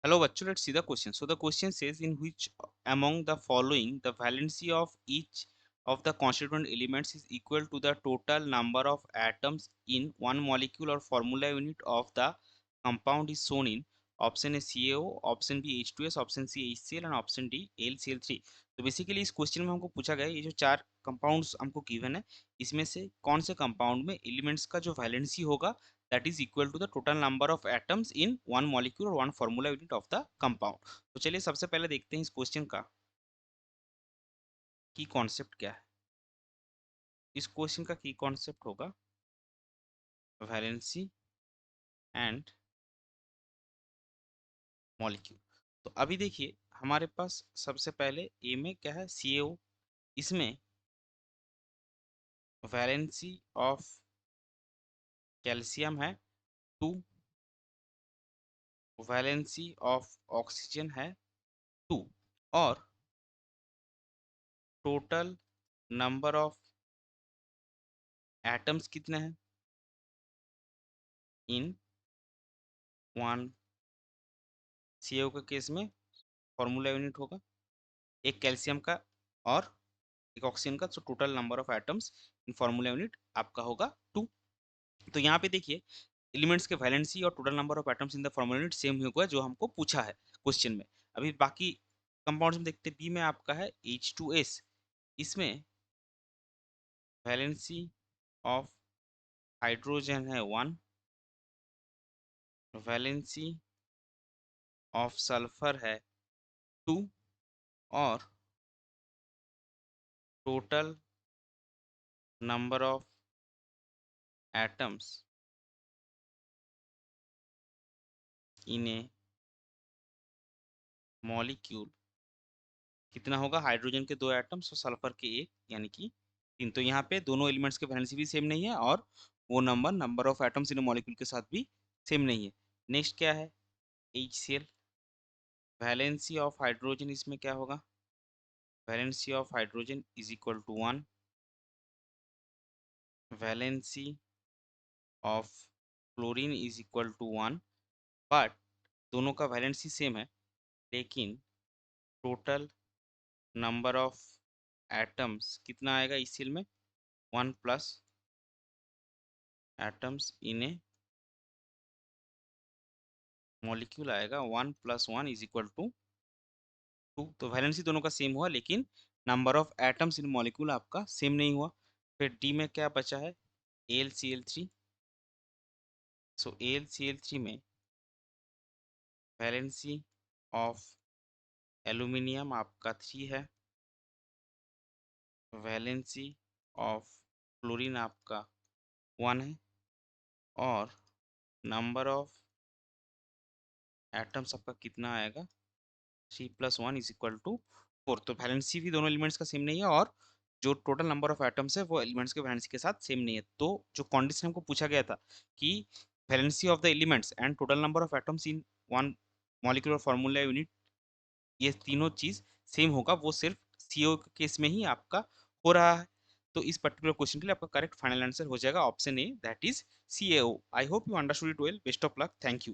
Hello, bachcho, let's see the question. So the question says, in which among the following the valency of each of the constituent elements is equal to the total number of atoms in one molecule or formula unit of the compound is shown in option A CaO, option B H2S, option C HCl and option D LCl3. तो basically इस question में हमको पूछा गया है ये जो चार कंपाउंड्स हमको गिवन है इसमें से कौन से कंपाउंड में एलिमेंट्स का जो वैलेंसी होगा that is equal to the total number of atoms in one molecule or one formula unit of the compound। तो चलिए सबसे पहले देखते हैं इस क्वेश्चन का की कॉन्सेप्ट क्या है। इस क्वेश्चन का की कॉन्सेप्ट होगा वैलेंसी एंड मॉलिक्यूल। तो अभी देखिए हमारे पास सबसे पहले ए में क्या है CaO, इसमें वैलेंसी ऑफ कैल्शियम है 2, वैलेंसी ऑफ ऑक्सीजन है 2 और टोटल नंबर ऑफ एटम्स कितने हैं इन वन। CaO के केस में फॉर्मूला यूनिट होगा एक कैल्शियम का और एक ऑक्सीजन का, तो total number of atoms in formula unit आपका होगा 2। तो यहाँ पे देखिए एलिमेंट्स के वैलेंसी और total number of atoms in the formula unit same होगा जो हमको पूछा है क्वेश्चन में। अभी बाकी कंपाउंड्स में देखते हैं, बी में आपका है H2S, इसमें वैलेंसी ऑफ हाइड्रोजन है 1, वैलेंसी ऑफ सल्फर है 2 और total number of atoms in A molecule कितना होगा, हाइड्रोजन के 2 एटम्स और सल्फर के 1 यानी कि 3। तो यहाँ पे दोनों एलिमेंट्स के वैलेंसी भी सेम नहीं है और वो number of atoms in molecule के साथ भी सेम नहीं है। नेक्स्ट क्या है HCl, वैलेंसी ऑफ हाइड्रोजन इसमें क्या होगा, valency of hydrogen is equal to 1, valency of chlorine is equal to 1, but दोनों का वैलेंसी सेम है लेकिन टोटल नंबर ऑफ एटम्स कितना आएगा HCl में 1 plus atoms in A molecule आएगा 1 + 1 इज इक्वल टू 2। तो वैलेंसी दोनों का सेम हुआ लेकिन number of atoms in molecule आपका सेम नहीं हुआ। फिर डी में क्या बचा है AlCl3। सो AlCl3 में वैलेंसी ऑफ एल्यूमिनियम आपका 3 है, वैलेंसी ऑफ क्लोरीन आपका 1 है और नंबर ऑफ एटम्स आपका कितना आएगा 3 + 1 इज इक्वल टू 4। तो वैलेंसी भी दोनों एलिमेंट्स का सेम नहीं है और जो टोटल नंबर ऑफ एटम्स है वो एलिमेंट्स के वैलेंसी के साथ सेम नहीं है। तो जो कंडीशन हमको पूछा गया था कि valency of the elements and total number of atoms in one molecular formula unit ये तीनों चीज सेम होगा, वो सिर्फ CaO के केस में ही आपका हो रहा है। तो इस पर्टिकुलर क्वेश्चन के लिए आपका करेक्ट फाइनल आंसर हो जाएगा option A that is CaO। I hope you understood it well. Best of luck. Thank you.